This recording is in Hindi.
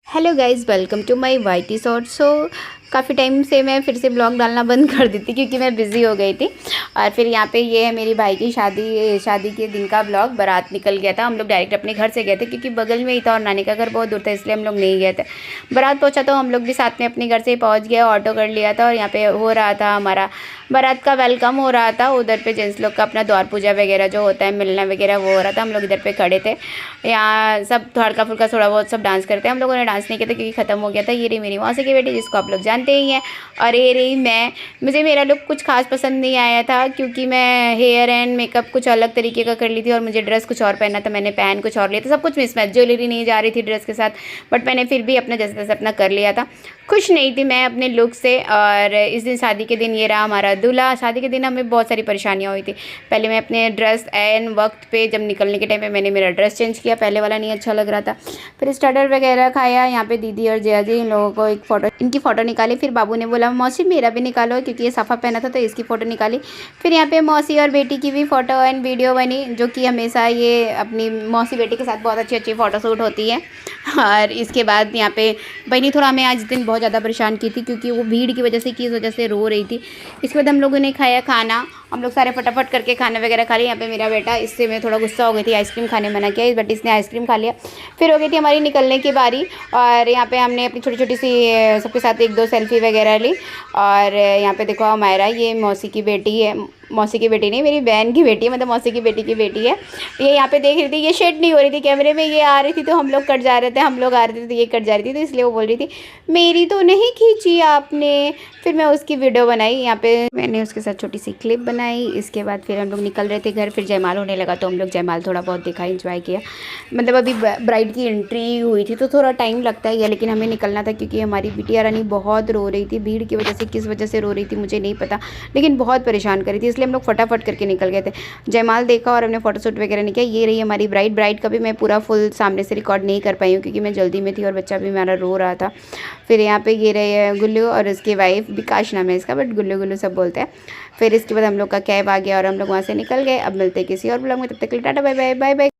Hello guys, welcome to my YT short. काफ़ी टाइम से मैं फिर से ब्लॉग डालना बंद कर दी थी क्योंकि मैं बिज़ी हो गई थी। और फिर यहाँ पे ये है मेरी भाई की शादी के दिन का ब्लॉग। बारात निकल गया था, हम लोग डायरेक्ट अपने घर से गए थे क्योंकि बगल में ही था और नानी का घर बहुत दूर था, इसलिए हम लोग नहीं गए थे। बारात पहुँचा तो हम लोग भी साथ में अपने घर से ही पहुँच गए, ऑटो कर लिया था और यहाँ पे हो रहा था हमारा बारात का वेलकम हो रहा था। उधर पे जेंट्स लोग का अपना द्वार पूजा वगैरह जो होता है, मिलना वगैरह वो हो रहा था। हम लोग इधर पे खड़े थे, यहाँ सब हल्का फुल्का थोड़ा बहुत सब डांस करते हैं। हम लोगों ने डांस नहीं किया था क्योंकि ख़त्म हो गया था। ये रही मेरी मौसी की बेटी जिसको आप लोग जानते ही हैं, और ये रही मैं। मुझे मेरा लुक कुछ खास पसंद नहीं आया था क्योंकि मैं हेयर एंड मेकअप कुछ अलग तरीके का कर ली थी और मुझे ड्रेस कुछ और पहनना था, मैंने पहन कुछ और लिया था। सब कुछ मिसमैच, ज्वेलरी नहीं जा रही थी ड्रेस के साथ, बट मैंने फिर भी अपना जैसे तैसे अपना कर लिया था। खुश नहीं थी मैं अपने लुक से। और इस दिन शादी के दिन ये रहा हमारा दूल्हा। शादी के दिन हमें बहुत सारी परेशानियाँ हुई थी। पहले मैं अपने ड्रेस एन वक्त पे जब निकलने के टाइम पे मैंने मेरा ड्रेस चेंज किया, पहले वाला नहीं अच्छा लग रहा था। फिर स्टार्टर वगैरह खाया। यहाँ पे दीदी और जया जी इन लोगों को इनकी फ़ोटो निकाली। फिर बाबू ने बोला मौसी मेरा भी निकालो, क्योंकि ये सफ़ा पहना था तो इसकी फ़ोटो निकाली। फिर यहाँ पे मौसी और बेटी की भी फ़ोटो एंड वीडियो बनी, जो कि हमेशा ये अपनी मौसी बेटी के साथ बहुत अच्छी अच्छी फ़ोटो शूट होती है। और इसके बाद यहाँ पे बहनी थोड़ा हमें आज दिन बहुत ज़्यादा परेशान की थी क्योंकि वो भीड़ की वजह से किस वजह से रो रही थी। इसके बाद हम लोगों ने खाया खाना। हम लोग सारे फटाफट करके खाना वगैरह खा लिया। यहाँ पे मेरा बेटा, इससे मैं थोड़ा गुस्सा हो गई थी, आइसक्रीम खाने मना किया, बट इसने आइसक्रीम खा लिया। फिर हो गई थी हमारी निकलने की बारी और यहाँ पे हमने अपनी छोटी छोटी सी सबके साथ एक दो सेल्फी वगैरह ली। और यहाँ पे देखो हमारा ये मौसी की बेटी है, मौसी की बेटी नहीं, मेरी बहन की बेटी है, मतलब मौसी की बेटी की बेटी है। ये यहाँ पे देख रही थी, ये शेड नहीं हो रही थी कैमरे में, ये आ रही थी तो हम लोग कट जा रहे थे, हम लोग आ रहे थे तो ये कट जा रही थी, तो इसलिए वो बोल रही थी मेरी तो नहीं खींची आपने। फिर मैं उसकी वीडियो बनाई, यहाँ पे मैंने उसके साथ छोटी सी क्लिप बनाई। इसके बाद फिर हम लोग निकल रहे थे घर। फिर जयमाल होने लगा तो हम लोग जयमाल थोड़ा बहुत देखा, इंजॉय किया। मतलब अभी ब्राइड की एंट्री हुई थी तो थोड़ा टाइम लगता है, लेकिन हमें निकलना था क्योंकि हमारी बिटिया रानी बहुत रो रही थी। भीड़ की वजह से, किस वजह से रो रही थी मुझे नहीं पता, लेकिन बहुत परेशान कर रही थी, इसलिए हम लोग फटाफट करके निकल गए थे। जयमाल देखा और हमने फोटोशूट वगैरह नहीं किया। ये रही हमारी ब्राइड का भी मैं पूरा फुल सामने से रिकॉर्ड नहीं कर पाई हूँ क्योंकि मैं जल्दी में थी और बच्चा भी हमारा रो रहा था। फिर यहाँ पे ये रहे गुल्लू और उसकी वाइफ, विकास नाम है इसका, बट गुल्लू गुल्लू सब बोलते हैं। फिर इसके बाद हम लोग का कैब आ गया और हम लोग वहाँ से निकल गए। अब मिलते हैं किसी और ब्लॉग में, तब तक के लिए टाटा बाय बाय बाय बाय।